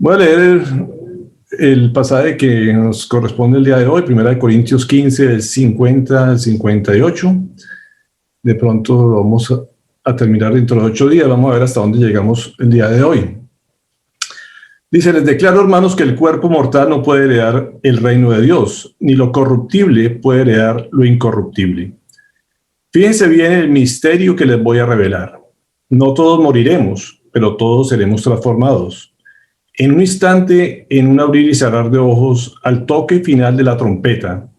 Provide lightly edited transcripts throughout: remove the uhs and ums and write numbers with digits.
Voy a leer el pasaje que nos corresponde el día de hoy, 1 Corintios 15, del 50 al 58. De pronto vamos a terminar dentro de 8 días. Vamos a ver hasta dónde llegamos el día de hoy. Dice: les declaro, hermanos, que el cuerpo mortal no puede heredar el reino de Dios, ni lo corruptible puede heredar lo incorruptible. Fíjense bien el misterio que les voy a revelar. No todos moriremos, pero todos seremos transformados. En un instante, en un abrir y cerrar de ojos, al toque final de la trompeta,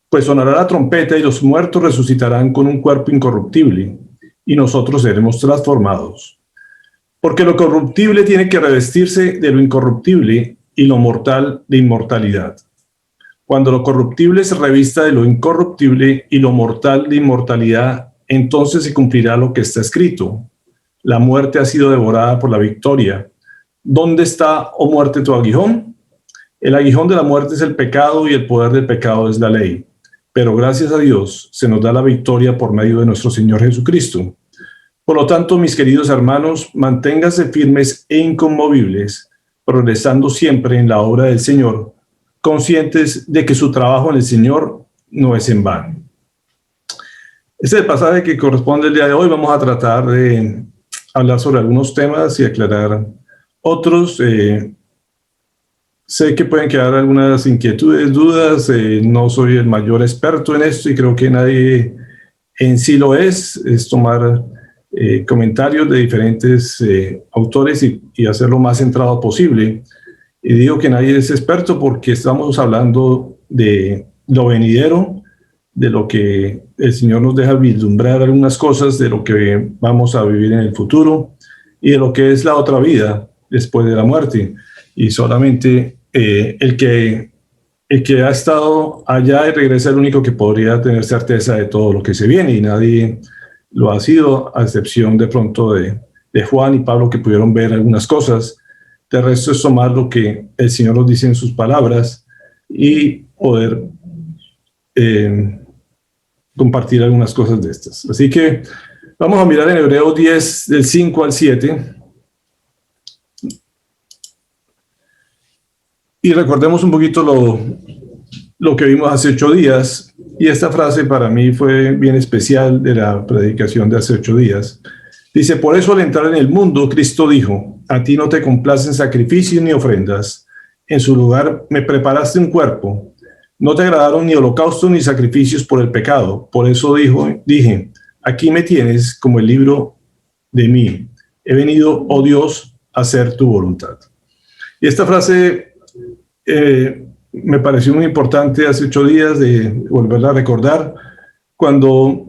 pues sonará la trompeta y los muertos resucitarán con un cuerpo incorruptible, y nosotros seremos transformados. Porque lo corruptible tiene que revestirse de lo incorruptible y lo mortal de inmortalidad. Cuando lo corruptible se revista de lo incorruptible y lo mortal de inmortalidad, entonces se cumplirá lo que está escrito: la muerte ha sido devorada por la victoria. ¿Dónde está, oh muerte, tu aguijón? El aguijón de la muerte es el pecado y el poder del pecado es la ley. Pero gracias a Dios se nos da la victoria por medio de nuestro Señor Jesucristo. Por lo tanto, mis queridos hermanos, manténganse firmes e inconmovibles, progresando siempre en la obra del Señor, conscientes de que su trabajo en el Señor no es en vano. Este es el pasaje que corresponde el día de hoy. Vamos a tratar de hablar sobre algunos temas y aclarar otros. Sé que pueden quedar algunas inquietudes, dudas. No soy el mayor experto en esto y creo que nadie en sí lo es. Es tomar comentarios de diferentes autores y hacerlo más centrado posible. Y digo que nadie es experto porque estamos hablando de lo venidero, de lo que el Señor nos deja vislumbrar algunas cosas, de lo que vamos a vivir en el futuro y de lo que es la otra vida después de la muerte. Y solamente el que ha estado allá y regresa es el único que podría tener certeza de todo lo que se viene, y nadie lo ha sido, a excepción de pronto de Juan y Pablo, que pudieron ver algunas cosas. De resto es tomar lo que el Señor nos dice en sus palabras y poder compartir algunas cosas de estas. Así que vamos a mirar en Hebreos 10, del 5 al 7. Y recordemos un poquito lo que vimos hace 8 días. Y esta frase para mí fue bien especial de la predicación de hace 8 días. Dice: por eso al entrar en el mundo, Cristo dijo: a ti no te complacen sacrificios ni ofrendas. En su lugar me preparaste un cuerpo. No te agradaron ni holocaustos ni sacrificios por el pecado. Por eso dije: aquí me tienes como el libro de mí. He venido, oh Dios, a hacer tu voluntad. Y esta frase me pareció muy importante hace 8 días de volverla a recordar, cuando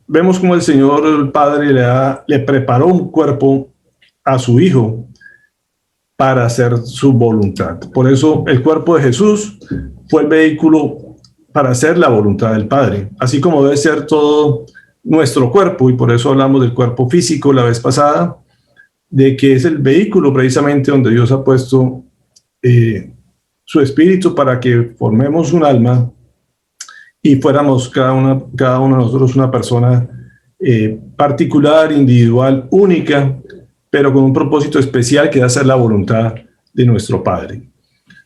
vemos como el Señor, el Padre, le preparó un cuerpo a su Hijo para hacer su voluntad. Por eso el cuerpo de Jesús fue el vehículo para hacer la voluntad del Padre, así como debe ser todo nuestro cuerpo. Y por eso hablamos del cuerpo físico la vez pasada, de que es el vehículo precisamente donde Dios ha puesto su espíritu para que formemos un alma y fuéramos cada uno de nosotros una persona particular, individual, única, pero con un propósito especial, que es hacer la voluntad de nuestro Padre.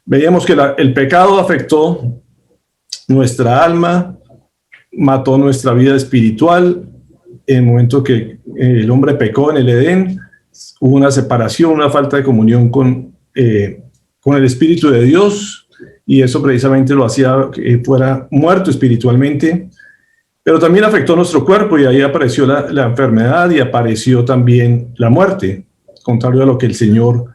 Veíamos que el pecado afectó nuestra alma, mató nuestra vida espiritual. En el momento que el hombre pecó en el Edén, hubo una separación, una falta de comunión con el Espíritu de Dios, y eso precisamente lo hacía que fuera muerto espiritualmente. Pero también afectó nuestro cuerpo, y ahí apareció la enfermedad y apareció también la muerte, contrario a lo que el Señor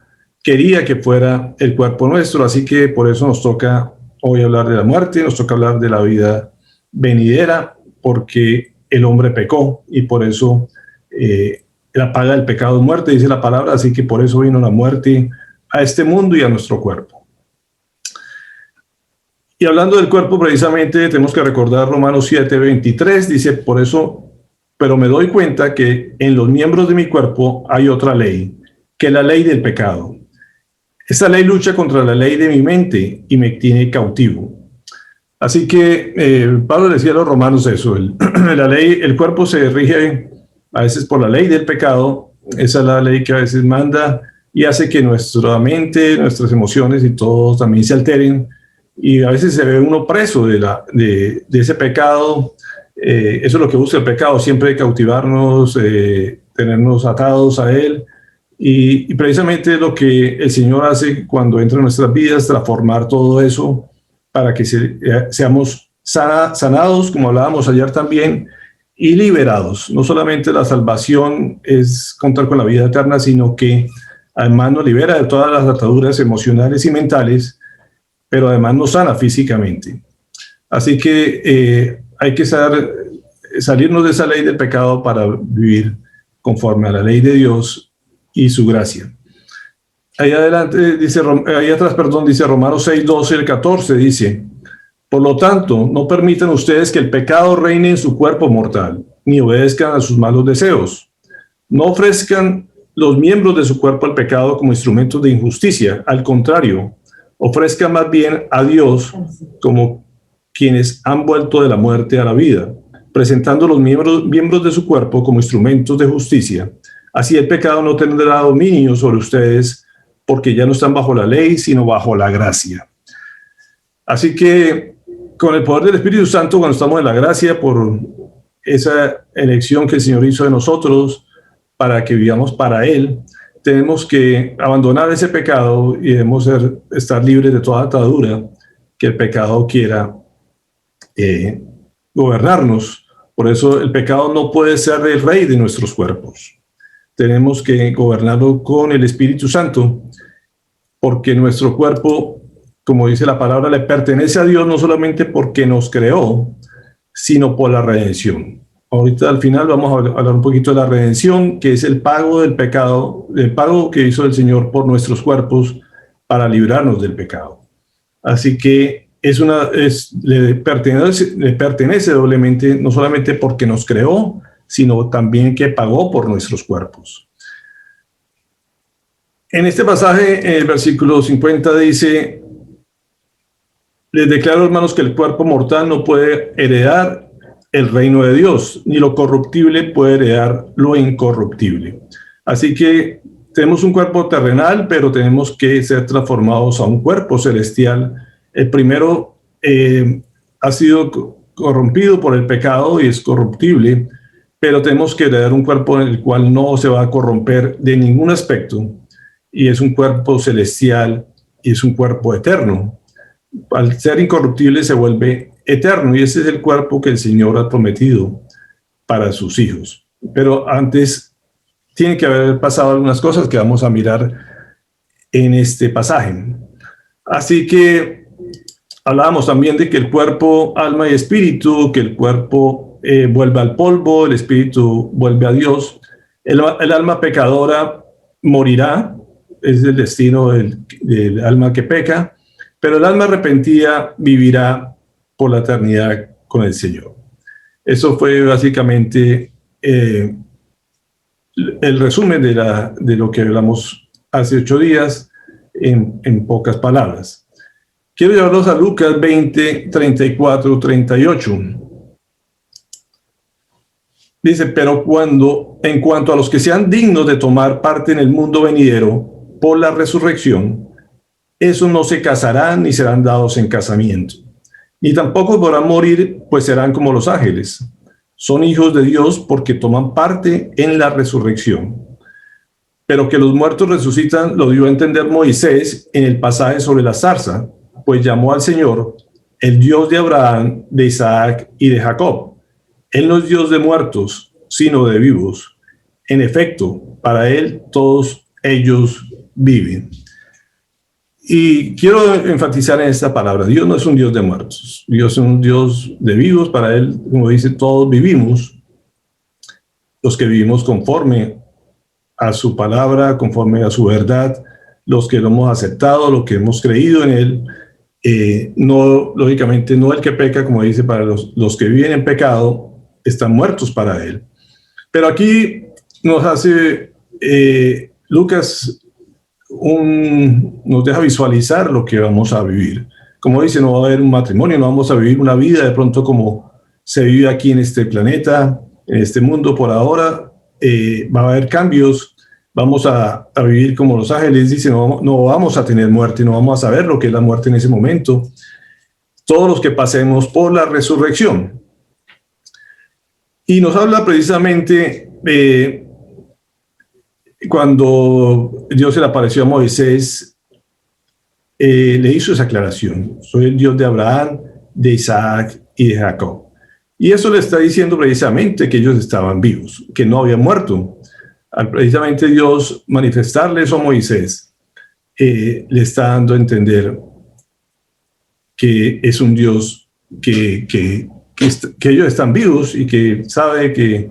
quería que fuera el cuerpo nuestro. Así que por eso nos toca hoy hablar de la muerte, nos toca hablar de la vida venidera, porque el hombre pecó y por eso la paga del pecado es muerte, dice la palabra. Así que por eso vino la muerte a este mundo y a nuestro cuerpo. Y hablando del cuerpo, precisamente tenemos que recordar Romanos 7:23, dice: por eso, pero me doy cuenta que en los miembros de mi cuerpo hay otra ley, que es la ley del pecado. Esta ley lucha contra la ley de mi mente y me tiene cautivo. Así que Pablo decía a los romanos eso: el cuerpo se rige a veces por la ley del pecado. Esa es la ley que a veces manda y hace que nuestra mente, nuestras emociones y todo también se alteren, y a veces se ve uno preso de ese pecado. Eso es lo que busca el pecado, siempre cautivarnos, tenernos atados a él, y precisamente lo que el Señor hace cuando entra en nuestras vidas, transformar todo eso para que seamos sanados, como hablábamos ayer también, y liberados. No solamente la salvación es contar con la vida eterna, sino que además nos libera de todas las ataduras emocionales y mentales, pero además nos sana físicamente. Así que hay que salirnos de esa ley del pecado para vivir conforme a la ley de Dios y su gracia. Ahí adelante dice, ahí atrás, perdón, dice Romanos 6, 12 y 14, dice: por lo tanto, no permitan ustedes que el pecado reine en su cuerpo mortal, ni obedezcan a sus malos deseos. No ofrezcan los miembros de su cuerpo al pecado como instrumentos de injusticia. Al contrario, ofrezcan más bien a Dios como quienes han vuelto de la muerte a la vida, presentando los miembros de su cuerpo como instrumentos de justicia. Así el pecado no tendrá dominio sobre ustedes, porque ya no están bajo la ley, sino bajo la gracia. Así que con el poder del Espíritu Santo, cuando estamos en la gracia, por esa elección que el Señor hizo de nosotros para que vivamos para Él, tenemos que abandonar ese pecado y debemos estar libres de toda atadura que el pecado quiera gobernarnos. Por eso el pecado no puede ser el rey de nuestros cuerpos. Tenemos que gobernarlo con el Espíritu Santo, porque nuestro cuerpo, como dice la palabra, le pertenece a Dios no solamente porque nos creó, sino por la redención. Ahorita al final vamos a hablar un poquito de la redención, que es el pago del pecado, el pago que hizo el Señor por nuestros cuerpos para librarnos del pecado. Así que le pertenece doblemente, no solamente porque nos creó, sino también que pagó por nuestros cuerpos. En este pasaje, el versículo 50 dice: les declaro, hermanos, que el cuerpo mortal no puede heredar el reino de Dios, ni lo corruptible puede heredar lo incorruptible. Así que tenemos un cuerpo terrenal, pero tenemos que ser transformados a un cuerpo celestial. El primero ha sido corrompido por el pecado y es corruptible, pero tenemos que heredar un cuerpo en el cual no se va a corromper de ningún aspecto, y es un cuerpo celestial y es un cuerpo eterno. Al ser incorruptible se vuelve eterno, y ese es el cuerpo que el Señor ha prometido para sus hijos. Pero antes tiene que haber pasado algunas cosas que vamos a mirar en este pasaje. Así que hablábamos también de que el cuerpo, alma y espíritu, que el cuerpo vuelve al polvo, el espíritu vuelve a Dios. El alma pecadora morirá, es el destino del alma que peca, pero el alma arrepentida vivirá por la eternidad con el Señor. Eso fue básicamente el resumen de lo que hablamos hace 8 días en pocas palabras. Quiero llevarlos a Lucas 20, 34, 38. Dice: pero en cuanto a los que sean dignos de tomar parte en el mundo venidero por la resurrección, esos no se casarán ni serán dados en casamiento, ni tampoco podrán morir, pues serán como los ángeles. Son hijos de Dios porque toman parte en la resurrección. Pero que los muertos resucitan lo dio a entender Moisés en el pasaje sobre la zarza, pues llamó al Señor el Dios de Abraham, de Isaac y de Jacob. Él no es Dios de muertos, sino de vivos. En efecto, para Él todos ellos viven. Y quiero enfatizar en esta palabra: Dios no es un Dios de muertos, Dios es un Dios de vivos. Para Él, como dice, todos vivimos, los que vivimos conforme a su palabra, conforme a su verdad, los que lo hemos aceptado, los que hemos creído en Él. No, lógicamente, no el que peca, como dice, para los que viven en pecado, están muertos para Él. Pero aquí nos hace Lucas nos deja visualizar lo que vamos a vivir. Como dice, no va a haber un matrimonio, no vamos a vivir una vida de pronto como se vive aquí en este planeta, en este mundo por ahora. Va a haber cambios, vamos a vivir como los ángeles, dice, no vamos a tener muerte, no vamos a saber lo que es la muerte en ese momento, todos los que pasemos por la resurrección. Y nos habla precisamente cuando Dios se le apareció a Moisés, le hizo esa aclaración: soy el Dios de Abraham, de Isaac y de Jacob. Y eso le está diciendo precisamente que ellos estaban vivos, que no habían muerto. Al precisamente Dios manifestarle eso a Moisés, le está dando a entender que es un Dios que ellos están vivos y que sabe que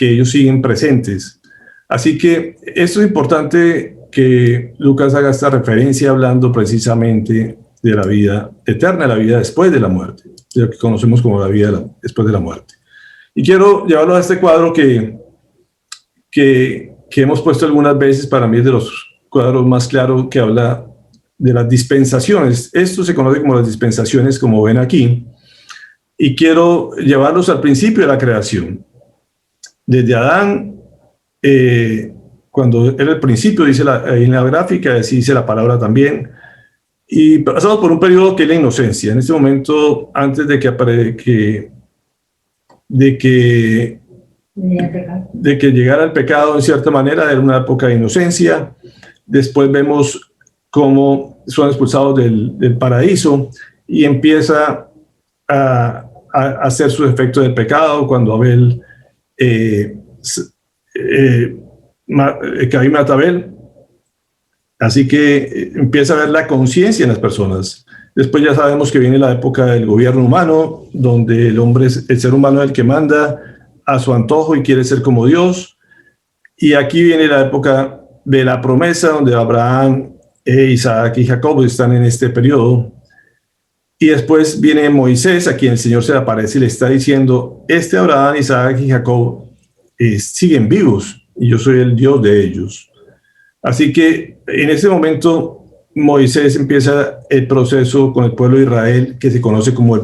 ellos siguen presentes. Así que esto es importante que Lucas haga esta referencia hablando precisamente de la vida eterna, la vida después de la muerte, de lo que conocemos como la vida después de la muerte. Y quiero llevarlo a este cuadro que hemos puesto algunas veces. Para mí es de los cuadros más claros, que habla de las dispensaciones. Esto se conoce como las dispensaciones, como ven aquí, y quiero llevarlos al principio de la creación. Desde Adán, cuando era el principio, dice ahí en la gráfica, así dice la palabra también, y pasamos por un periodo que es la inocencia. En este momento, antes de que llegara el pecado, en cierta manera, era una época de inocencia. Después vemos cómo son expulsados del paraíso y empieza a hacer su efecto del pecado cuando Abel, Caín mata a Abel. Así que empieza a ver la conciencia en las personas. Después ya sabemos que viene la época del gobierno humano, donde el ser humano es el que manda a su antojo y quiere ser como Dios. Y aquí viene la época de la promesa, donde Abraham, Isaac y Jacob están en este periodo. Y después viene Moisés, a quien el Señor se le aparece y le está diciendo: Abraham, Isaac y Jacob siguen vivos y yo soy el Dios de ellos. Así que en ese momento Moisés empieza el proceso con el pueblo de Israel, que se conoce como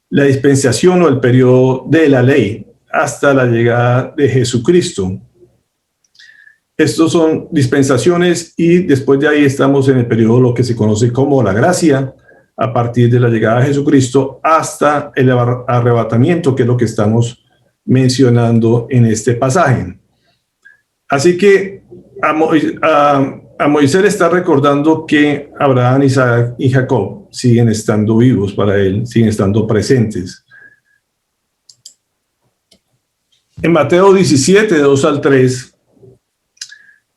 la dispensación o el periodo de la ley, hasta la llegada de Jesucristo. Estos son dispensaciones, y después de ahí estamos en el periodo lo que se conoce como la gracia, a partir de la llegada de Jesucristo hasta el arrebatamiento, que es lo que estamos mencionando en este pasaje. Así que a Moisés le está recordando que Abraham, Isaac y Jacob siguen estando vivos para él, siguen estando presentes. En Mateo 17, 2 al 3,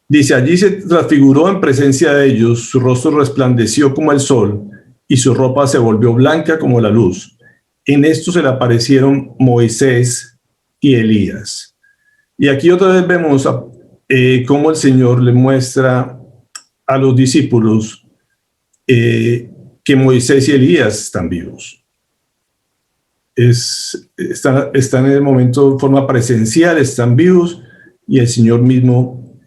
dice: allí se transfiguró en presencia de ellos, su rostro resplandeció como el sol y su ropa se volvió blanca como la luz. En esto se le aparecieron Moisés y Elías. Y aquí otra vez vemos cómo el Señor le muestra a los discípulos que Moisés y Elías están vivos. Están en el momento de forma presencial, están vivos, y el Señor mismo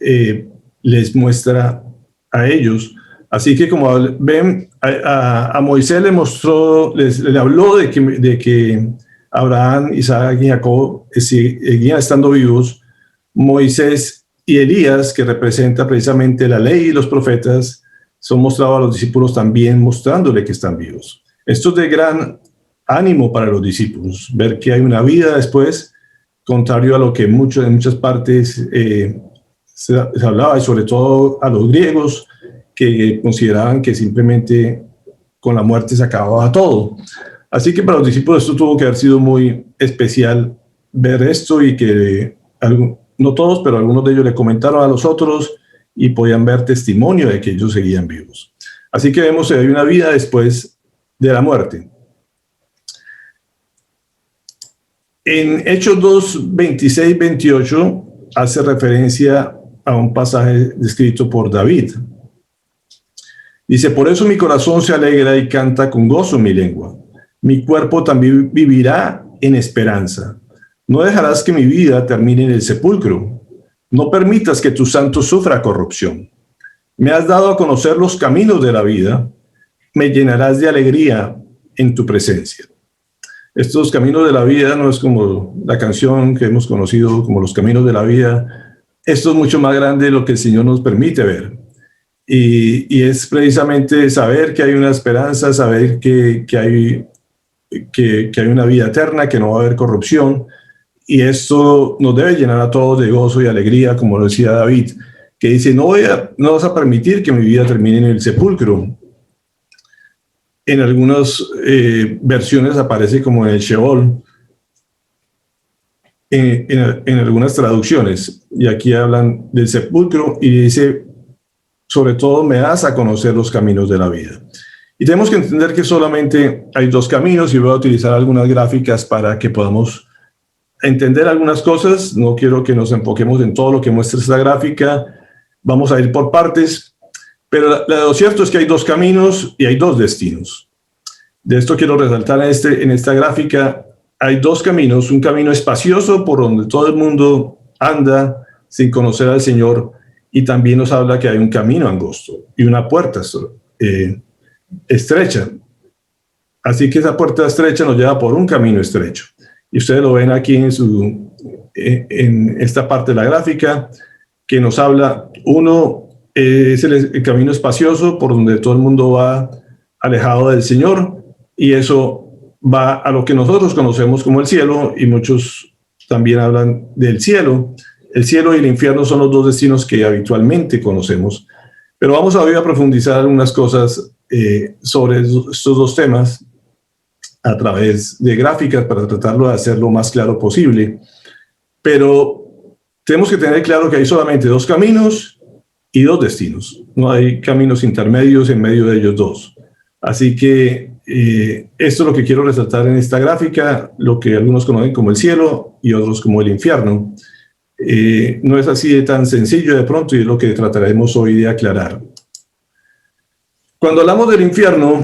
les muestra a ellos. Así que, como ven, a Moisés le mostró, le habló de que Abraham, Isaac y Jacob seguían estando vivos. Moisés y Elías, que representa precisamente la ley y los profetas, son mostrados a los discípulos también, mostrándole que están vivos. Esto es de gran ánimo para los discípulos, ver que hay una vida después, contrario a lo que en muchas partes se hablaba, y sobre todo a los griegos, que consideraban que simplemente con la muerte se acababa todo. Así que para los discípulos esto tuvo que haber sido muy especial ver esto, y que no todos, pero algunos de ellos le comentaron a los otros y podían ver testimonio de que ellos seguían vivos. Así que vemos que hay una vida después de la muerte. En Hechos 2, 26, 28 hace referencia a un pasaje descrito por David. Dice: por eso mi corazón se alegra y canta con gozo mi lengua. Mi cuerpo también vivirá en esperanza. No dejarás que mi vida termine en el sepulcro. No permitas que tu santo sufra corrupción. Me has dado a conocer los caminos de la vida. Me llenarás de alegría en tu presencia. Estos caminos de la vida no es como la canción que hemos conocido como Los Caminos de la Vida, esto es mucho más grande de lo que el Señor nos permite ver. Y es precisamente saber que hay una esperanza, saber que hay una vida eterna, que no va a haber corrupción. Y esto nos debe llenar a todos de gozo y alegría, como lo decía David, que dice, no vas a permitir que mi vida termine en el sepulcro. En algunas versiones aparece como en el Sheol, en algunas traducciones, y aquí hablan del sepulcro y dice, sobre todo me das a conocer los caminos de la vida. Y tenemos que entender que solamente hay dos caminos, y voy a utilizar algunas gráficas para que podamos entender algunas cosas. No quiero que nos enfoquemos en todo lo que muestra esta gráfica, vamos a ir por partes, pero lo cierto es que hay dos caminos y hay dos destinos. De esto quiero resaltar en esta gráfica. Hay dos caminos, un camino espacioso por donde todo el mundo anda sin conocer al Señor, y también nos habla que hay un camino angosto y una puerta estrecha. Así que esa puerta estrecha nos lleva por un camino estrecho. Y ustedes lo ven aquí en esta parte de la gráfica, que nos habla, uno es el camino espacioso por donde todo el mundo va alejado del Señor, y eso va a lo que nosotros conocemos como el cielo, y muchos también hablan del cielo. El cielo y el infierno son los dos destinos que habitualmente conocemos, pero vamos hoy a profundizar algunas cosas sobre estos dos temas a través de gráficas para tratarlo de hacer lo más claro posible. Pero tenemos que tener claro que hay solamente dos caminos y dos destinos. No hay caminos intermedios en medio de ellos dos. Así que esto es lo que quiero resaltar en esta gráfica, lo que algunos conocen como el cielo y otros como el infierno. No es así de tan sencillo de pronto, y es lo que trataremos hoy de aclarar. Cuando hablamos del infierno,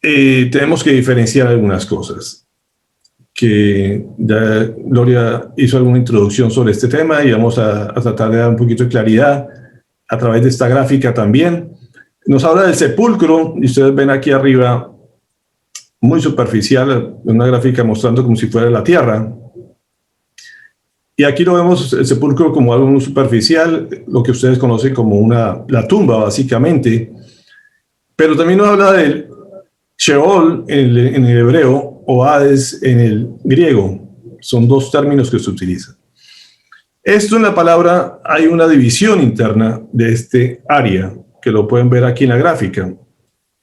tenemos que diferenciar algunas cosas, que ya Gloria hizo alguna introducción sobre este tema, y vamos a tratar de dar un poquito de claridad a través de esta gráfica también. Nos habla del sepulcro, y ustedes ven aquí arriba, muy superficial, una gráfica mostrando como si fuera la tierra. Y aquí lo vemos el sepulcro como algo muy superficial, lo que ustedes conocen como la tumba, básicamente. Pero también nos habla del Sheol en el hebreo, o Hades en el griego. Son dos términos que se utilizan. Esto, en la palabra hay una división interna de este área, que lo pueden ver aquí en la gráfica.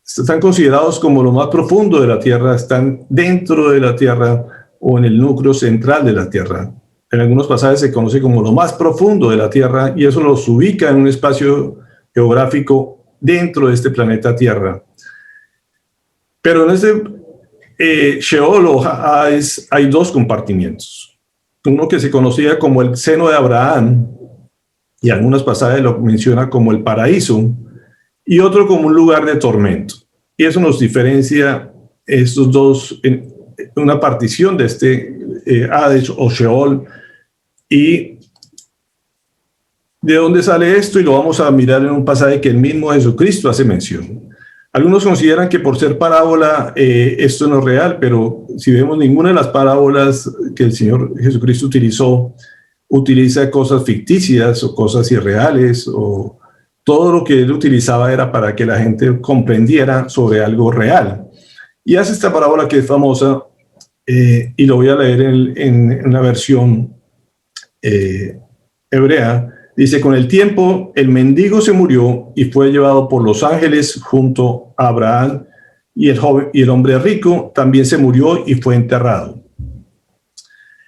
Están considerados como lo más profundo de la tierra, están dentro de la tierra o en el núcleo central de la tierra. En algunos pasajes se conoce como lo más profundo de la tierra, y eso los ubica en un espacio geográfico dentro de este planeta Tierra. Pero en este Sheol o Hades hay dos compartimientos. Uno que se conocía como el seno de Abraham, y algunos pasajes lo menciona como el paraíso, y otro como un lugar de tormento. Y eso nos diferencia estos dos, una partición de este Hades o Sheol. ¿Y de dónde sale esto? Y lo vamos a mirar en un pasaje que el mismo Jesucristo hace mención. Algunos consideran que por ser parábola esto no es real, pero si vemos, ninguna de las parábolas que el Señor Jesucristo utiliza cosas ficticias o cosas irreales, o todo lo que él utilizaba era para que la gente comprendiera sobre algo real. Y hace esta parábola que es famosa, y lo voy a leer en una versión hebrea. Dice: con el tiempo el mendigo se murió y fue llevado por los ángeles junto a Abraham, y el hombre rico también se murió y fue enterrado.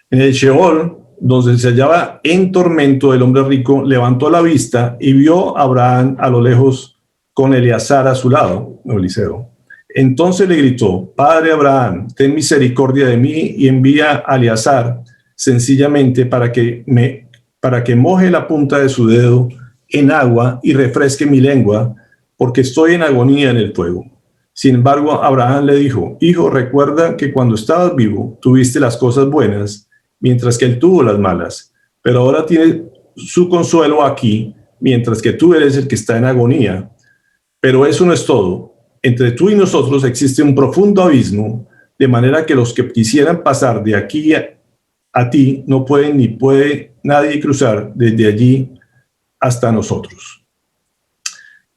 En el Sheol, donde se hallaba en tormento, el hombre rico levantó la vista y vio a Abraham a lo lejos con Eleazar a su lado, Eliseo. Entonces le gritó: Padre Abraham, ten misericordia de mí y envía a Eleazar sencillamente para que moje la punta de su dedo en agua y refresque mi lengua, porque estoy en agonía en el fuego. Sin embargo, Abraham le dijo: Hijo, recuerda que cuando estabas vivo tuviste las cosas buenas, mientras que él tuvo las malas, pero ahora tiene su consuelo aquí, mientras que tú eres el que está en agonía. Pero eso no es todo. Entre tú y nosotros existe un profundo abismo, de manera que los que quisieran pasar de aquí a ti, no puede ni puede nadie cruzar desde allí hasta nosotros.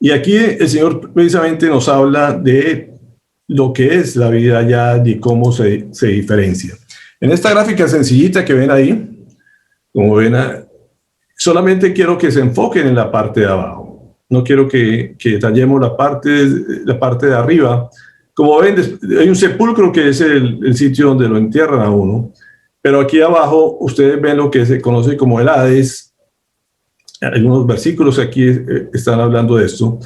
Y aquí el Señor precisamente nos habla de lo que es la vida allá y cómo se diferencia. En esta gráfica sencillita que ven ahí, como ven, solamente quiero que se enfoquen en la parte de abajo. No quiero que detallemos la parte de arriba. Como ven, hay un sepulcro que es el sitio donde lo entierran a uno. Pero aquí abajo ustedes ven lo que se conoce como el Hades. Algunos versículos aquí están hablando de esto.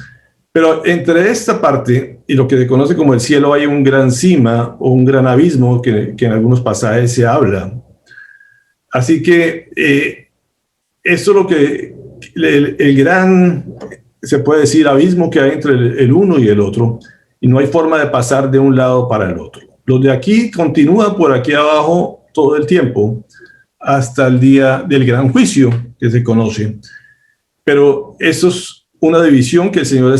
Pero entre esta parte y lo que se conoce como el cielo hay un gran cima o un gran abismo que en algunos pasajes se habla. Así que esto es lo que el gran, se puede decir, abismo que hay entre el uno y el otro, y no hay forma de pasar de un lado para el otro. Los de aquí continúan por aquí abajo todo el tiempo hasta el día del gran juicio que se conoce. Pero eso es una división que el Señor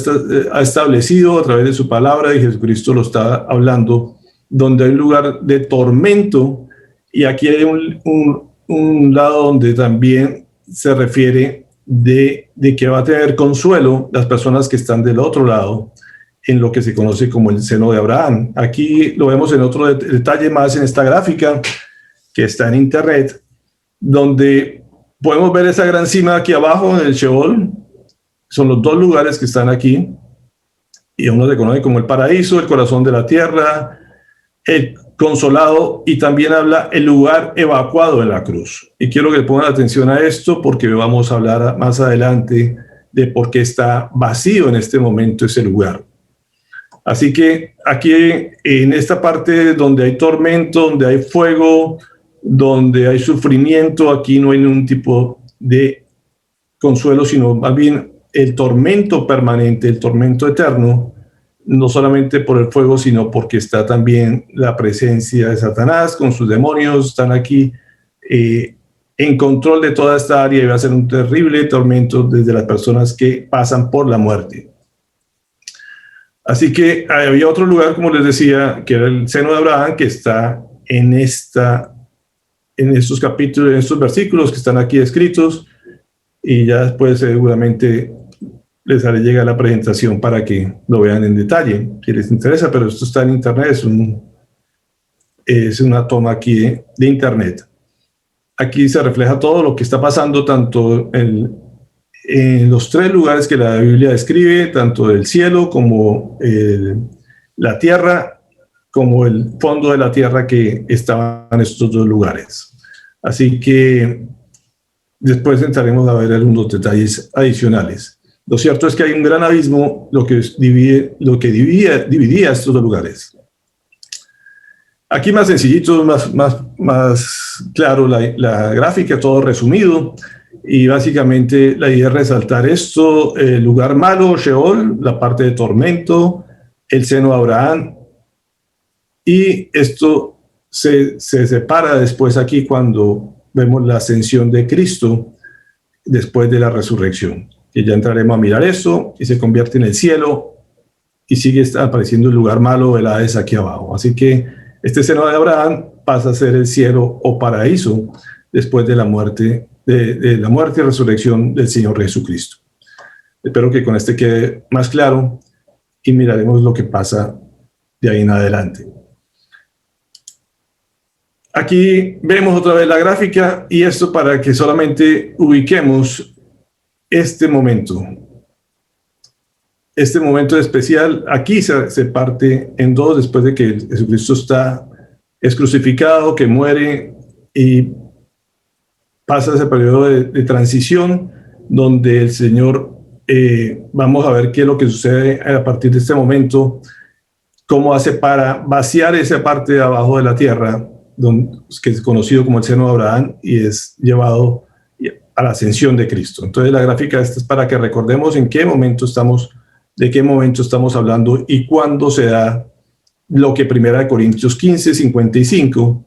ha establecido a través de su palabra, y Jesucristo lo está hablando, donde hay un lugar de tormento, y aquí hay un lado donde también se refiere de que va a tener consuelo las personas que están del otro lado, en lo que se conoce como el seno de Abraham. Aquí lo vemos en otro detalle más en esta gráfica que está en internet, donde podemos ver esa gran cima aquí abajo en el Sheol. Son los dos lugares que están aquí, y uno se conoce como el paraíso, el corazón de la tierra, el consolado, y también habla el lugar evacuado en la cruz. Y quiero que pongan atención a esto, porque vamos a hablar más adelante de por qué está vacío en este momento ese lugar. Así que aquí en esta parte donde hay tormento, donde hay fuego, donde hay sufrimiento, aquí no hay ningún tipo de consuelo, sino más bien el tormento permanente, el tormento eterno, no solamente por el fuego, sino porque está también la presencia de Satanás con sus demonios. Están aquí en control de toda esta área, y va a ser un terrible tormento desde las personas que pasan por la muerte. Así que había otro lugar, como les decía, que era el seno de Abraham, que está en estos capítulos, en estos versículos que están aquí escritos, y ya después seguramente les haré llegar la presentación para que lo vean en detalle, si les interesa, pero esto está en internet, es una toma aquí de internet. Aquí se refleja todo lo que está pasando, tanto en los tres lugares que la Biblia describe, tanto el cielo como la tierra, como el fondo de la tierra, que estaban en estos dos lugares. Así que después entraremos a ver algunos detalles adicionales. Lo cierto es que hay un gran abismo, lo que dividía estos dos lugares. Aquí más sencillito, más claro la gráfica, todo resumido. Y básicamente la idea es resaltar esto: el lugar malo, Sheol, la parte de tormento, el seno de Abraham, y esto se separa después aquí cuando vemos la ascensión de Cristo después de la resurrección, que ya entraremos a mirar eso, y se convierte en el cielo, y sigue apareciendo el lugar malo, el Hades, aquí abajo. Así que este seno de Abraham pasa a ser el cielo o paraíso después de la muerte de la muerte y resurrección del Señor Jesucristo. Espero que con este quede más claro, y miraremos lo que pasa de ahí en adelante. Aquí vemos otra vez la gráfica, y esto para que solamente ubiquemos este momento especial. Aquí se parte en dos después de que Jesucristo es crucificado, que muere, y pasa ese periodo de transición donde el Señor, vamos a ver qué es lo que sucede a partir de este momento, cómo hace para vaciar esa parte de abajo de la tierra, que es conocido como el seno de Abraham, y es llevado a la ascensión de Cristo. Entonces la gráfica esta es para que recordemos de qué momento estamos hablando y cuándo se da lo que 1 Corintios 15, 55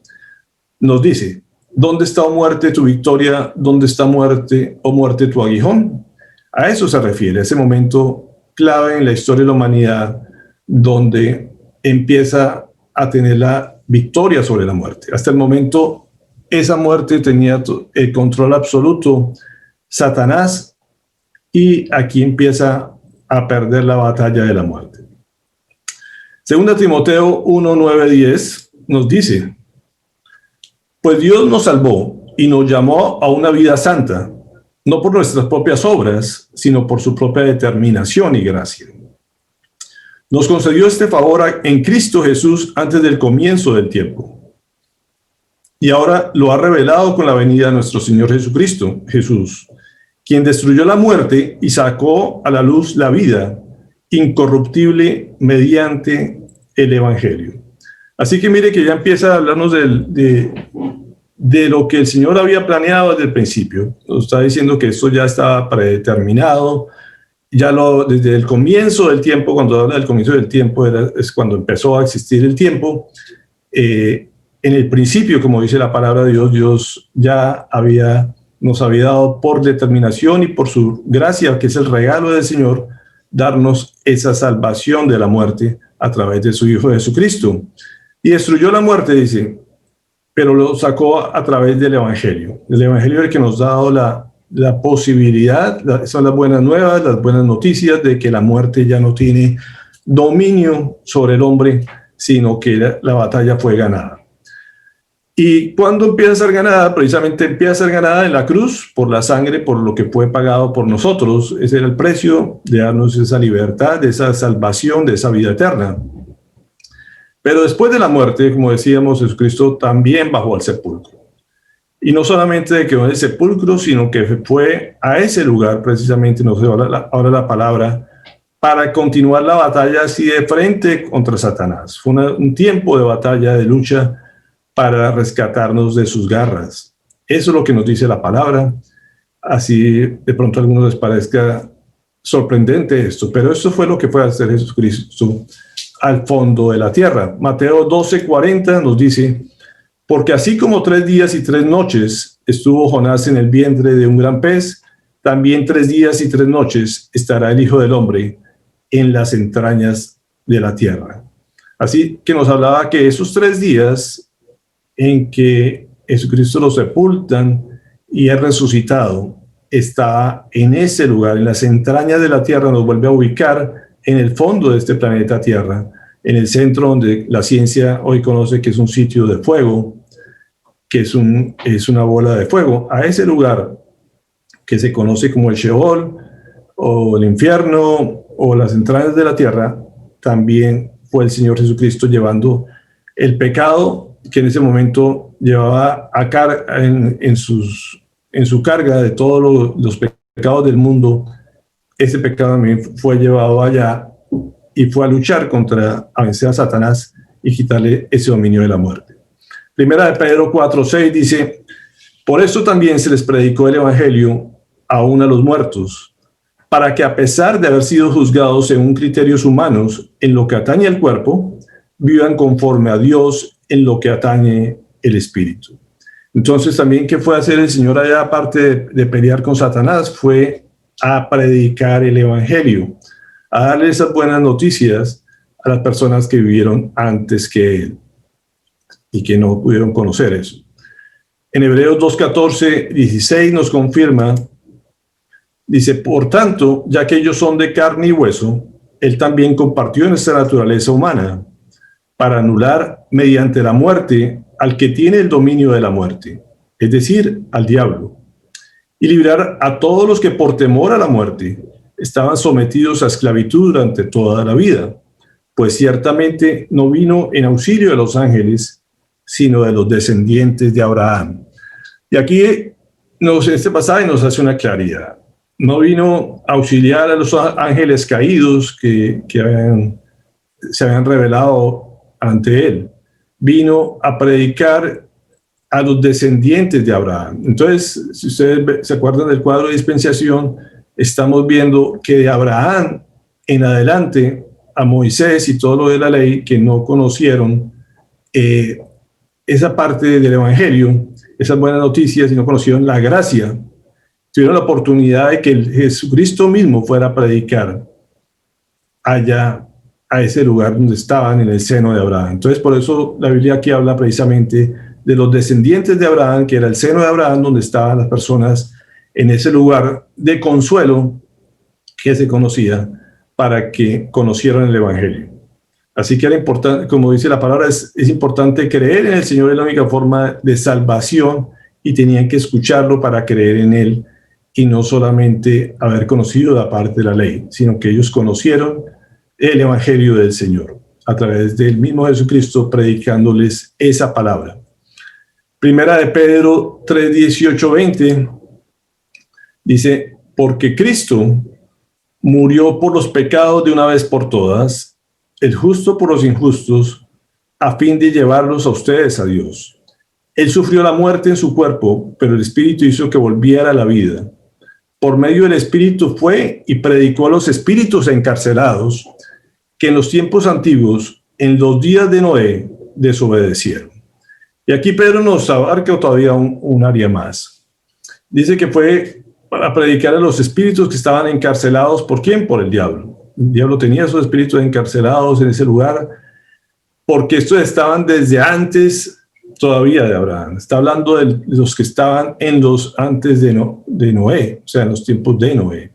nos dice: ¿dónde está, oh muerte, tu victoria? ¿Dónde está, muerte, oh muerte, tu aguijón? A eso se refiere, ese momento clave en la historia de la humanidad, donde empieza a tener la victoria sobre la muerte. Hasta el momento esa muerte tenía el control absoluto Satanás, y aquí empieza a perder la batalla de la muerte. Segunda Timoteo 1, 9, 10 nos dice: pues Dios nos salvó y nos llamó a una vida santa, no por nuestras propias obras, sino por su propia determinación y gracia. Nos concedió este favor en Cristo Jesús antes del comienzo del tiempo. Y ahora lo ha revelado con la venida de nuestro Señor Jesucristo, Jesús, quien destruyó la muerte y sacó a la luz la vida incorruptible mediante el Evangelio. Así que mire que ya empieza a hablarnos de lo que el Señor había planeado desde el principio. Nos está diciendo que esto ya estaba predeterminado. Desde el comienzo del tiempo, cuando habla del comienzo del tiempo, es cuando empezó a existir el tiempo. En el principio, como dice la palabra de Dios, Dios ya nos había dado por determinación y por su gracia, que es el regalo del Señor, darnos esa salvación de la muerte a través de su Hijo Jesucristo. Y destruyó la muerte, dice, pero lo sacó a través del Evangelio. El Evangelio es el que nos ha dado la posibilidad, son las buenas nuevas, las buenas noticias de que la muerte ya no tiene dominio sobre el hombre, sino que la batalla fue ganada. ¿Y cuándo empieza a ser ganada? Precisamente empieza a ser ganada en la cruz, por la sangre, por lo que fue pagado por nosotros. Ese era el precio de darnos esa libertad, de esa salvación, de esa vida eterna. Pero después de la muerte, como decíamos, Jesucristo también bajó al sepulcro. Y no solamente quedó en el sepulcro, sino que fue a ese lugar, precisamente, nos dio ahora la palabra, para continuar la batalla así de frente contra Satanás. Fue un tiempo de batalla, de lucha, para rescatarnos de sus garras. Eso es lo que nos dice la palabra. Así de pronto a algunos les parezca sorprendente esto, pero esto fue lo que fue a hacer Jesucristo al fondo de la tierra. Mateo 12:40 nos dice: porque así como 3 días y 3 noches estuvo Jonás en el vientre de un gran pez, también 3 días y 3 noches estará el Hijo del Hombre en las entrañas de la tierra. Así que nos hablaba que esos 3 días en que Jesucristo lo sepultan y es resucitado, está en ese lugar, en las entrañas de la tierra. Nos vuelve a ubicar en el fondo de este planeta Tierra, en el centro donde la ciencia hoy conoce que es un sitio de fuego, que es una bola de fuego. A ese lugar que se conoce como el Sheol, o el infierno, o las entrañas de la tierra, también fue el Señor Jesucristo llevando el pecado que en ese momento llevaba en su carga de todos los pecados del mundo. Ese pecado también fue llevado allá y fue a luchar a vencer a Satanás y quitarle ese dominio de la muerte. Primera de Pedro 4:6 dice: por eso también se les predicó el Evangelio aún a los muertos, para que a pesar de haber sido juzgados según criterios humanos en lo que atañe al cuerpo, vivan conforme a Dios en lo que atañe el espíritu. Entonces también, ¿qué fue a hacer el Señor allá, aparte de pelear con Satanás? Fue a predicar el Evangelio, a darle esas buenas noticias a las personas que vivieron antes que Él y que no pudieron conocer eso. En Hebreos 2:14, 16 nos confirma, dice: por tanto, ya que ellos son de carne y hueso, Él también compartió nuestra naturaleza humana, para anular mediante la muerte al que tiene el dominio de la muerte, es decir, al diablo, y librar a todos los que por temor a la muerte estaban sometidos a esclavitud durante toda la vida, pues ciertamente no vino en auxilio de los ángeles, sino de los descendientes de Abraham. Y aquí este pasaje nos hace una claridad. No vino a auxiliar a los ángeles caídos que se habían revelado ante él. Vino a predicar a los descendientes de Abraham. Entonces, si ustedes se acuerdan del cuadro de dispensación, estamos viendo que de Abraham en adelante, a Moisés y todo lo de la ley, que no conocieron esa parte del Evangelio, esas buenas noticias, y no conocieron la gracia, tuvieron la oportunidad de que Jesucristo mismo fuera a predicar allá, a ese lugar donde estaban, en el seno de Abraham. Entonces, por eso la Biblia aquí habla precisamente de los descendientes de Abraham, que era el seno de Abraham, donde estaban las personas en ese lugar de consuelo que se conocía para que conocieran el Evangelio. Así que era importante, como dice la palabra, es importante creer en el Señor, es la única forma de salvación y tenían que escucharlo para creer en Él y no solamente haber conocido la parte de la ley, sino que ellos conocieron el Evangelio del Señor a través del mismo Jesucristo predicándoles esa palabra. Primera de Pedro 3, 18, 20 dice, porque Cristo murió por los pecados de una vez por todas, el justo por los injustos, a fin de llevarlos a ustedes a Dios. Él sufrió la muerte en su cuerpo, pero el Espíritu hizo que volviera a la vida. Por medio del Espíritu fue y predicó a los espíritus encarcelados que en los tiempos antiguos, en los días de Noé, desobedecieron. Y aquí Pedro nos abarca todavía un área más. Dice que fue para predicar a los espíritus que estaban encarcelados. ¿Por quién? Por el diablo. El diablo tenía esos espíritus encarcelados en ese lugar, porque estos estaban desde antes todavía de Abraham. Está hablando de los que estaban en los antes de Noé, o sea, en los tiempos de Noé,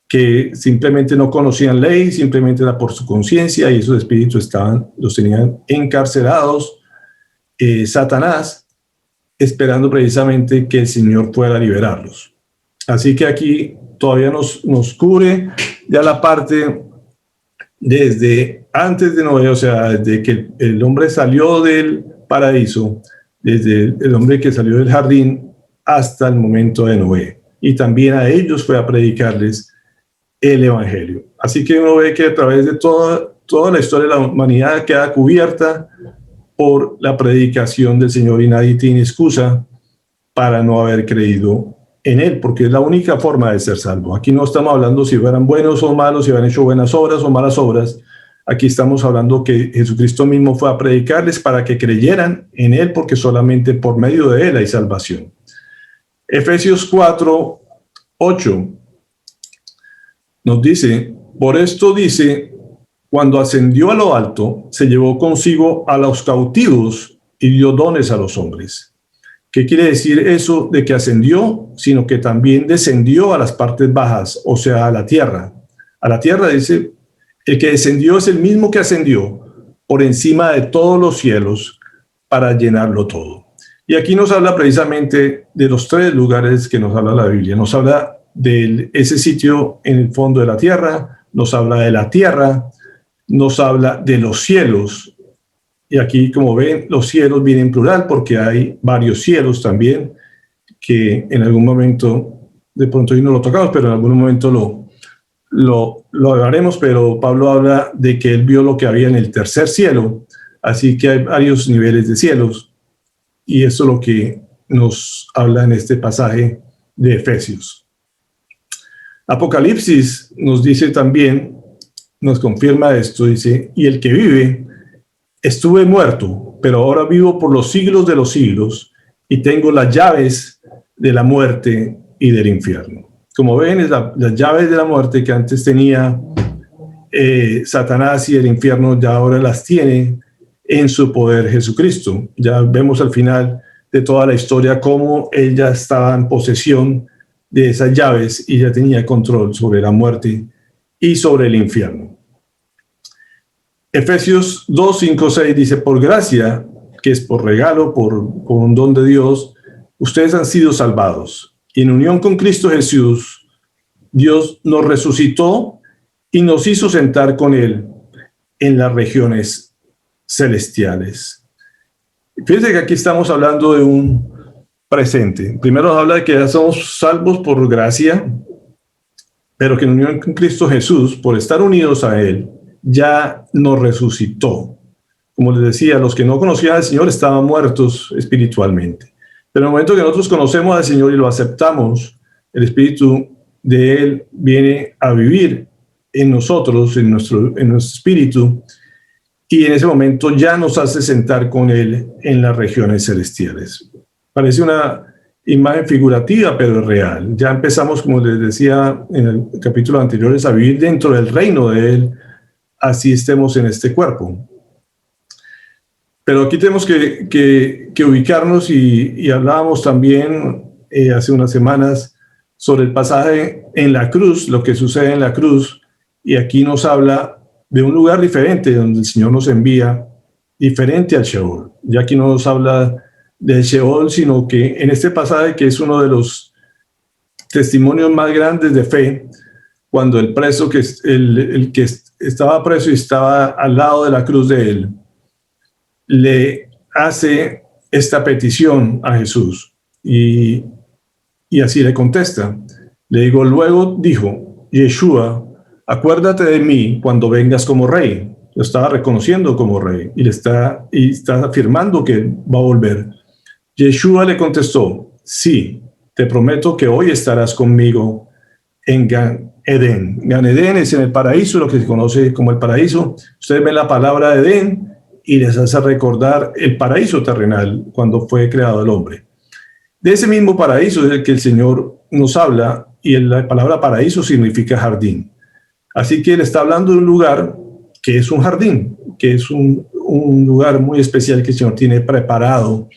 que simplemente no conocían ley, simplemente era por su conciencia, y esos espíritus los tenían encarcelados, Satanás, esperando precisamente que el Señor pueda liberarlos. Así que aquí todavía nos cubre ya la parte desde antes de Noé, o sea, desde que el hombre salió del paraíso, desde el hombre que salió del jardín hasta el momento de Noé. Y también a ellos fue a predicarles el Evangelio. Así que uno ve que a través de toda la historia de la humanidad queda cubierta por la predicación del Señor y nadie tiene excusa para no haber creído en Él, porque es la única forma de ser salvo. Aquí no estamos hablando si fueran buenos o malos, si habían hecho buenas obras o malas obras. Aquí estamos hablando que Jesucristo mismo fue a predicarles para que creyeran en Él, porque solamente por medio de Él hay salvación. Efesios 4, 8 nos dice, por esto dice, cuando ascendió a lo alto, se llevó consigo a los cautivos y dio dones a los hombres. ¿Qué quiere decir eso de que ascendió? Sino que también descendió a las partes bajas, o sea, a la tierra. A la tierra dice, el que descendió es el mismo que ascendió por encima de todos los cielos para llenarlo todo. Y aquí nos habla precisamente de los tres lugares que nos habla la Biblia. Nos habla de ese sitio en el fondo de la tierra, nos habla de la tierra, nos habla de los cielos. Y aquí, como ven, los cielos vienen en plural porque hay varios cielos también, que en algún momento, de pronto hoy no lo tocamos, pero en algún momento lo hablaremos, pero Pablo habla de que él vio lo que había en el tercer cielo, así que hay varios niveles de cielos, y eso es lo que nos habla en este pasaje de Efesios. Apocalipsis nos dice también, nos confirma esto, dice, y el que vive, estuve muerto, pero ahora vivo por los siglos de los siglos, y tengo las llaves de la muerte y del infierno. Como ven, es las llaves de la muerte que antes tenía Satanás y el infierno, ya ahora las tiene en su poder Jesucristo. Ya vemos al final de toda la historia cómo él ya estaba en posesión de esas llaves y ya tenía control sobre la muerte y sobre el infierno. Efesios 2, 5, 6 dice, por gracia, que es por regalo, por un don de Dios, ustedes han sido salvados. Y en unión con Cristo Jesús, Dios nos resucitó y nos hizo sentar con Él en las regiones celestiales. Fíjense que aquí estamos hablando de un presente. Primero nos habla de que ya somos salvos por gracia, pero que en unión con Cristo Jesús, por estar unidos a Él, ya nos resucitó. Como les decía, los que no conocían al Señor estaban muertos espiritualmente. Pero en el momento que nosotros conocemos al Señor y lo aceptamos, el Espíritu de Él viene a vivir en nosotros, en nuestro espíritu, y en ese momento ya nos hace sentar con Él en las regiones celestiales. Parece una imagen figurativa, pero real. Ya empezamos, como les decía en el capítulo anterior, a vivir dentro del reino de Él, así estemos en este cuerpo. Pero aquí tenemos que ubicarnos y hablábamos también hace unas semanas sobre el pasaje en la cruz, lo que sucede en la cruz, y aquí nos habla de un lugar diferente donde el Señor nos envía, diferente al Sheol. Ya aquí no nos habla del Sheol, sino que en este pasaje, que es uno de los testimonios más grandes de fe, cuando el preso, el que estaba preso y estaba al lado de la cruz de él, le hace esta petición a Jesús y así le contesta. Le digo, luego dijo, Yeshua, acuérdate de mí cuando vengas como rey. Lo estaba reconociendo como rey y está afirmando que va a volver. Yeshua le contestó, sí, te prometo que hoy estarás conmigo en Gan Edén. Gan Edén es en el paraíso, lo que se conoce como el paraíso. Ustedes ven la palabra Edén y les hace recordar el paraíso terrenal cuando fue creado el hombre. De ese mismo paraíso es el que el Señor nos habla, y la palabra paraíso significa jardín. Así que él está hablando de un lugar que es un jardín, que es un lugar muy especial que el Señor tiene preparado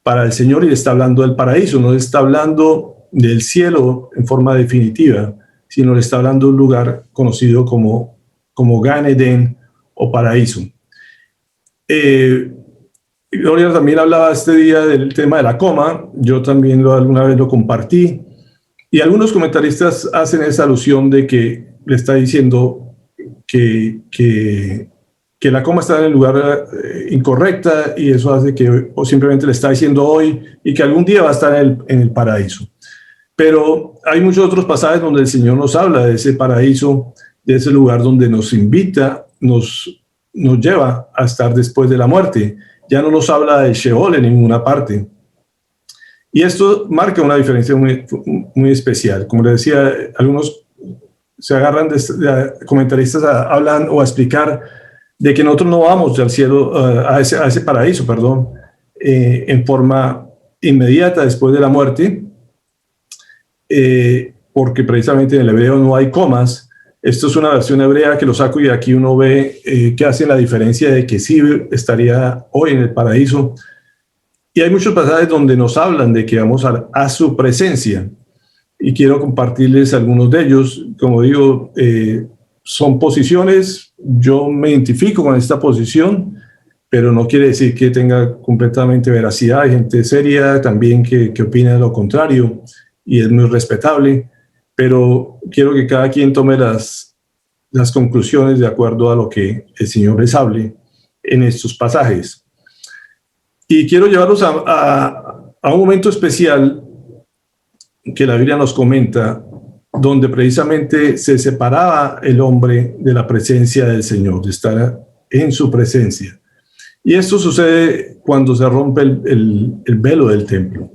para el Señor, y le está hablando del paraíso. No le está hablando del cielo en forma definitiva, sino le está hablando de un lugar conocido como Gan Edén o paraíso. Gloria también hablaba este día del tema de la coma. Yo también alguna vez lo compartí, y algunos comentaristas hacen esa alusión de que le está diciendo que la coma está en el lugar incorrecta, y eso hace que, o simplemente le está diciendo hoy y que algún día va a estar en el paraíso. Pero hay muchos otros pasajes donde el Señor nos habla de ese paraíso, de ese lugar donde nos invita, nos lleva a estar después de la muerte. Ya no nos habla de Sheol en ninguna parte. Y esto marca una diferencia muy, muy especial. Como les decía, algunos se agarran comentaristas hablan o a explicar de que nosotros no vamos al cielo, a ese paraíso, perdón, en forma inmediata después de la muerte, porque precisamente en el hebreo no hay comas. Esto es una versión hebrea que lo saco, y aquí uno ve que hace la diferencia de que sí estaría hoy en el paraíso. Y hay muchos pasajes donde nos hablan de que vamos a su presencia, y quiero compartirles algunos de ellos. Como digo, son posiciones, yo me identifico con esta posición, pero no quiere decir que tenga completamente veracidad. Hay gente seria también que opina lo contrario, y es muy respetable, pero quiero que cada quien tome las conclusiones de acuerdo a lo que el Señor les hable en estos pasajes. Y quiero llevarlos a un momento especial que la Biblia nos comenta, donde precisamente se separaba el hombre de la presencia del Señor, de estar en su presencia. Y esto sucede cuando se rompe el velo del templo.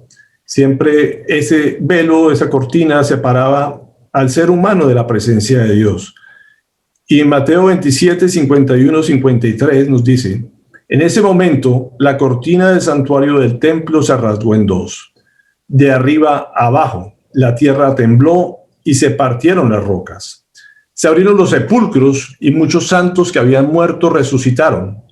Siempre ese velo, esa cortina, separaba al ser humano de la presencia de Dios. Y en Mateo 27, 51, 53 nos dice, en ese momento la cortina del santuario del templo se rasgó en dos, de arriba a abajo. La tierra tembló y se partieron las rocas. Se abrieron los sepulcros, y muchos santos que habían muerto resucitaron.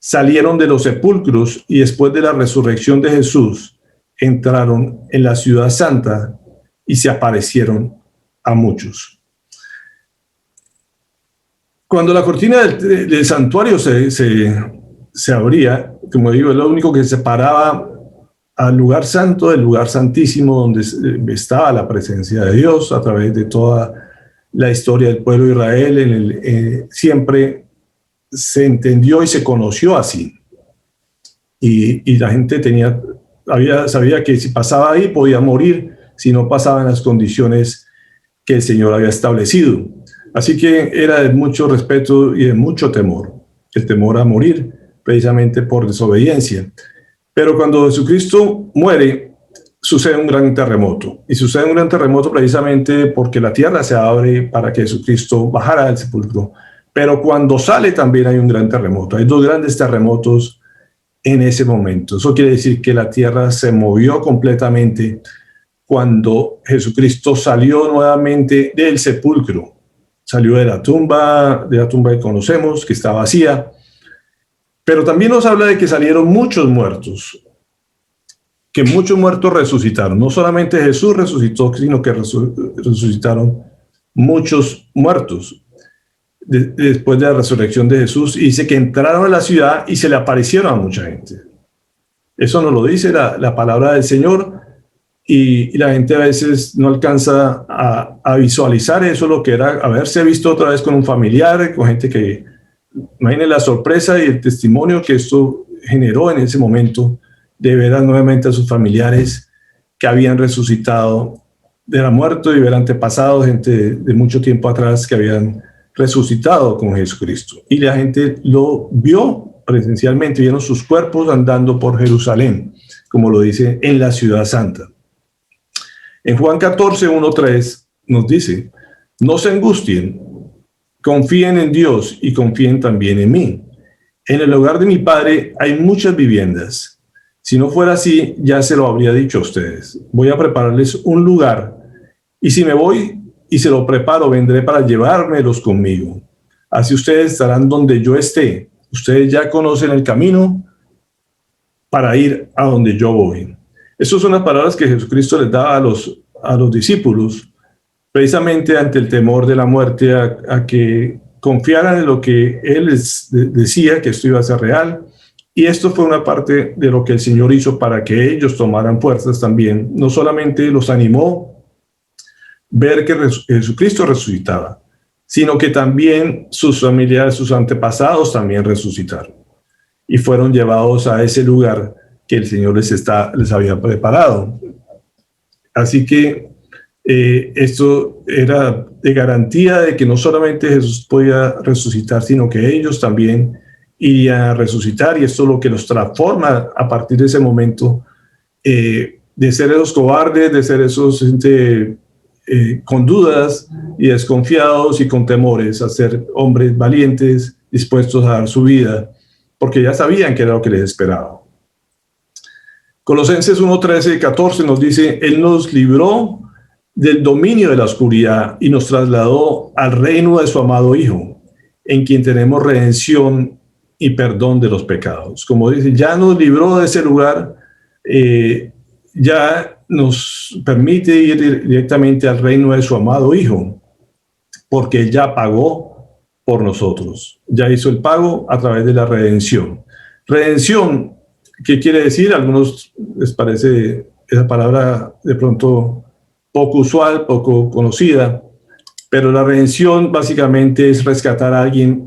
Salieron de los sepulcros, y después de la resurrección de Jesús, entraron en la ciudad santa y se aparecieron a muchos. Cuando la cortina del santuario se abría, como digo, es lo único que separaba al lugar santo del lugar santísimo, donde estaba la presencia de Dios a través de toda la historia del pueblo de Israel. Siempre se entendió y se conoció así. Y la gente sabía que si pasaba ahí podía morir si no pasaba en las condiciones que el Señor había establecido. Así que era de mucho respeto y de mucho temor, el temor a morir precisamente por desobediencia. Pero cuando Jesucristo muere, sucede un gran terremoto. Y sucede un gran terremoto precisamente porque la tierra se abre para que Jesucristo bajara del sepulcro. Pero cuando sale también hay un gran terremoto. Hay dos grandes terremotos en ese momento. Eso quiere decir que la tierra se movió completamente cuando Jesucristo salió nuevamente del sepulcro. Salió de la tumba que conocemos, que está vacía, Pero también nos habla de que salieron muchos muertos, que muchos muertos resucitaron. No solamente Jesús resucitó, sino que resucitaron muchos muertos. Después de la resurrección de Jesús, dice que entraron a la ciudad y se le aparecieron a mucha gente. Eso nos lo dice la palabra del Señor, y la gente a veces no alcanza a visualizar eso, lo que era haberse visto otra vez con un familiar, con gente que, imaginen la sorpresa y el testimonio que esto generó en ese momento, de ver nuevamente a sus familiares que habían resucitado de la muerte, y ver antepasados, gente de mucho tiempo atrás que habían resucitado con Jesucristo. Y la gente lo vio presencialmente, vieron sus cuerpos andando por Jerusalén, como lo dice en la ciudad santa. En Juan 14, 1-3 nos dice: no se angustien, confíen en Dios y confíen también en mí. En el hogar de mi Padre hay muchas viviendas. Si no fuera así, ya se lo habría dicho a ustedes. Voy a prepararles un lugar, y si me voy y se lo preparo, vendré para llevármelos conmigo. Así ustedes estarán donde yo esté. Ustedes ya conocen el camino para ir a donde yo voy. Estas son las palabras que Jesucristo les daba a los discípulos, precisamente ante el temor de la muerte, a que confiaran en lo que Él les decía, que esto iba a ser real. Y esto fue una parte de lo que el Señor hizo para que ellos tomaran fuerzas también. No solamente los animó ver que Jesucristo resucitaba, sino que también sus familiares, sus antepasados también resucitaron y fueron llevados a ese lugar que el Señor les había preparado. Así que esto era de garantía de que no solamente Jesús podía resucitar, sino que ellos también irían a resucitar, y esto es lo que los transforma a partir de ese momento, de ser esos cobardes, de ser esos gente con dudas y desconfiados y con temores, a ser hombres valientes, dispuestos a dar su vida, porque ya sabían que era lo que les esperaba. Colosenses 1:13 y 14 nos dice: Él nos libró del dominio de la oscuridad y nos trasladó al reino de su amado Hijo, en quien tenemos redención y perdón de los pecados. Como dice, ya nos libró de ese lugar, ya nos permite ir directamente al reino de su amado Hijo, porque Él ya pagó por nosotros, ya hizo el pago a través de la redención. Redención, ¿qué quiere decir? A algunos les parece esa palabra de pronto poco usual, poco conocida, pero la redención básicamente es rescatar a alguien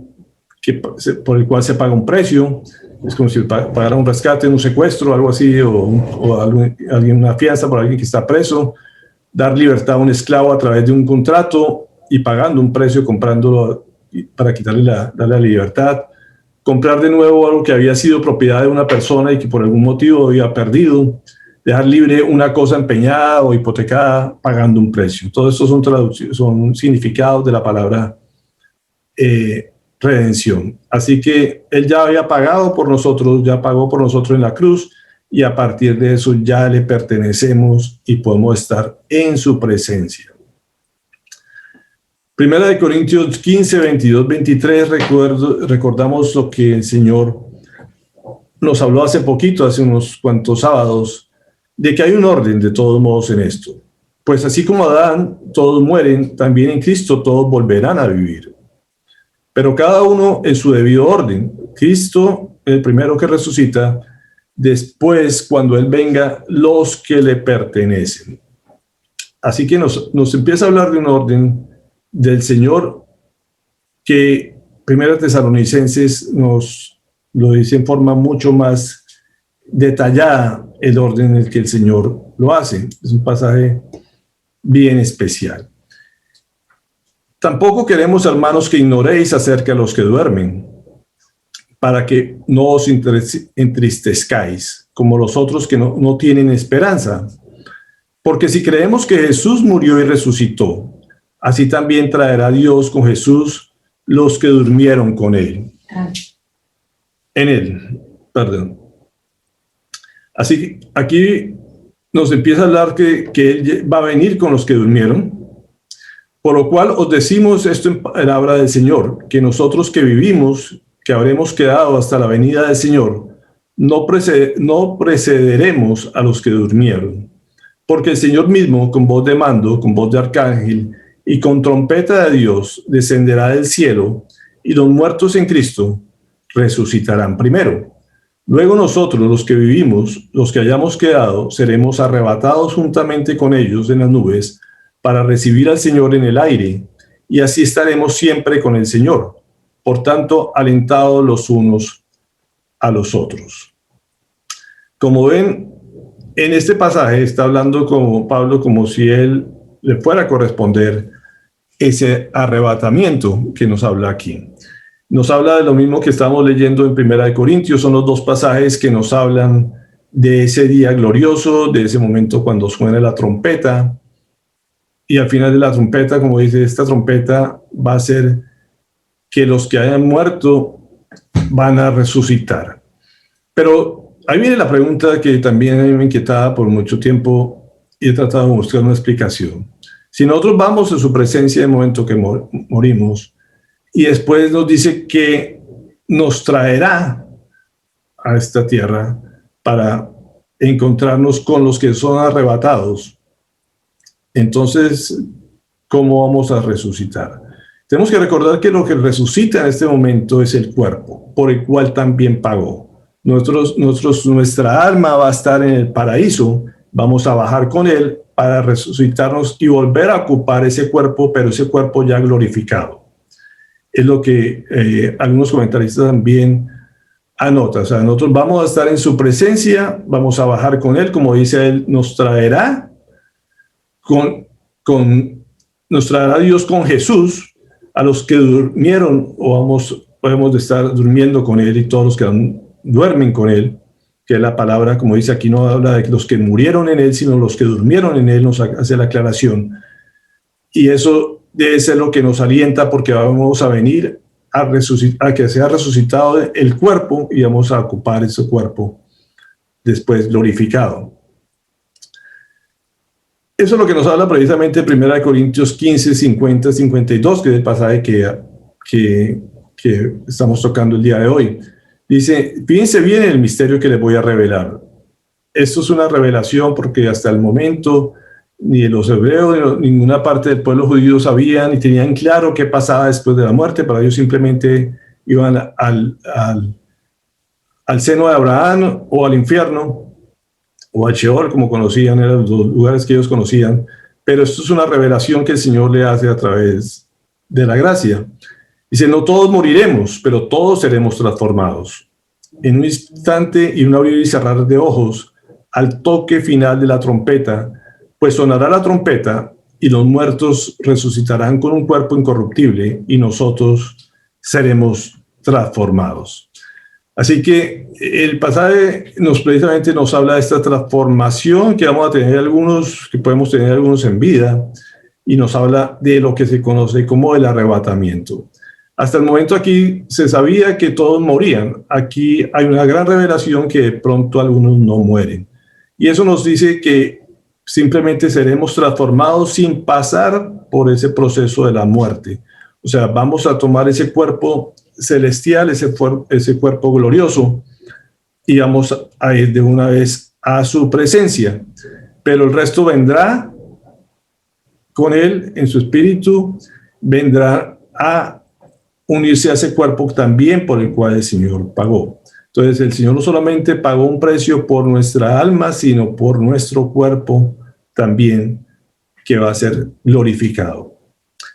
por el cual se paga un precio. Es como si pagara un rescate, un secuestro, algo así, o una fianza por alguien que está preso, dar libertad a un esclavo a través de un contrato y pagando un precio, comprándolo para quitarle darle la libertad, comprar de nuevo algo que había sido propiedad de una persona y que por algún motivo había perdido, dejar libre una cosa empeñada o hipotecada pagando un precio. Todo esto son significados de la palabra redención. Así que Él ya había pagado por nosotros, ya pagó por nosotros en la cruz, y a partir de eso ya le pertenecemos y podemos estar en su presencia. Primera de Corintios 15, 22, 23, recordamos lo que el Señor nos habló hace poquito, hace unos cuantos sábados, de que hay un orden de todos modos en esto. Pues así como Adán todos mueren, también en Cristo todos volverán a vivir, pero cada uno en su debido orden. Cristo, el primero que resucita, después, cuando Él venga, los que le pertenecen. Así que nos empieza a hablar de un orden del Señor que Primera Tesalonicenses nos lo dice en forma mucho más detallada, el orden en el que el Señor lo hace. Es un pasaje bien especial. Tampoco queremos, hermanos, que ignoréis acerca de los que duermen, para que no os entristezcáis, como los otros que no tienen esperanza. Porque si creemos que Jesús murió y resucitó, así también traerá Dios con Jesús los que durmieron con Él. En Él, perdón. Así que aquí nos empieza a hablar que Él va a venir con los que durmieron. Por lo cual os decimos esto en palabra del Señor, que nosotros que vivimos, que habremos quedado hasta la venida del Señor, no precederemos a los que durmieron. Porque el Señor mismo, con voz de mando, con voz de arcángel y con trompeta de Dios, descenderá del cielo, y los muertos en Cristo resucitarán primero. Luego nosotros, los que vivimos, los que hayamos quedado, seremos arrebatados juntamente con ellos en las nubes para recibir al Señor en el aire, y así estaremos siempre con el Señor. Por tanto, alentados los unos a los otros. Como ven, en este pasaje está hablando como Pablo como si él le fuera a corresponder ese arrebatamiento que nos habla aquí. Nos habla de lo mismo que estamos leyendo en 1 Corintios, son los dos pasajes que nos hablan de ese día glorioso, de ese momento cuando suena la trompeta, y al final de la trompeta, como dice, esta trompeta va a ser que los que hayan muerto van a resucitar. Pero ahí viene la pregunta que también a mí me inquietaba por mucho tiempo y he tratado de buscar una explicación. Si nosotros vamos a su presencia en el momento que morimos, y después nos dice que nos traerá a esta tierra para encontrarnos con los que son arrebatados. Entonces, ¿cómo vamos a resucitar? Tenemos que recordar que lo que resucita en este momento es el cuerpo, por el cual también pagó. Nuestra alma va a estar en el paraíso, vamos a bajar con él para resucitarnos y volver a ocupar ese cuerpo, pero ese cuerpo ya glorificado. Es lo que algunos comentaristas también anotan. O sea, nosotros vamos a estar en su presencia, vamos a bajar con él, como dice él, nos traerá Dios con Jesús a los que durmieron, o podemos estar durmiendo con él, y todos los que duermen con él, que es la palabra, como dice aquí, no habla de los que murieron en él, sino los que durmieron en él, nos hace la aclaración. Y eso debe ser lo que nos alienta, porque vamos a venir a que sea resucitado el cuerpo y vamos a ocupar ese cuerpo después glorificado. Eso es lo que nos habla precisamente 1 Corintios 15, 50, 52, que es el pasaje que estamos tocando el día de hoy. Dice, fíjense bien el misterio que les voy a revelar. Esto es una revelación porque hasta el momento ni los hebreos ni ninguna parte del pueblo judío sabían ni tenían claro qué pasaba después de la muerte. Para ellos simplemente iban al seno de Abraham o al infierno o al Sheol, como conocían, eran los lugares que ellos conocían. Pero esto es una revelación que el Señor le hace a través de la gracia. Dice, no todos moriremos, pero todos seremos transformados. En un instante y un abrir y cerrar de ojos, al toque final de la trompeta, pues sonará la trompeta y los muertos resucitarán con un cuerpo incorruptible y nosotros seremos transformados. Así que el pasaje precisamente nos habla de esta transformación que vamos a tener que podemos tener algunos en vida, y nos habla de lo que se conoce como el arrebatamiento. Hasta el momento aquí se sabía que todos morían. Aquí hay una gran revelación que de pronto algunos no mueren. Y eso nos dice que simplemente seremos transformados sin pasar por ese proceso de la muerte. O sea, vamos a tomar ese cuerpo celestial, ese cuerpo glorioso, y vamos a ir de una vez a su presencia. Pero el resto vendrá con él en su espíritu, vendrá a unirse a ese cuerpo también por el cual el Señor pagó. Entonces el Señor no solamente pagó un precio por nuestra alma, sino por nuestro cuerpo también, que va a ser glorificado.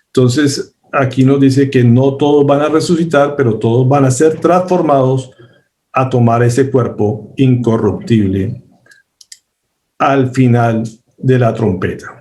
Entonces aquí nos dice que no todos van a resucitar, pero todos van a ser transformados a tomar ese cuerpo incorruptible al final de la trompeta.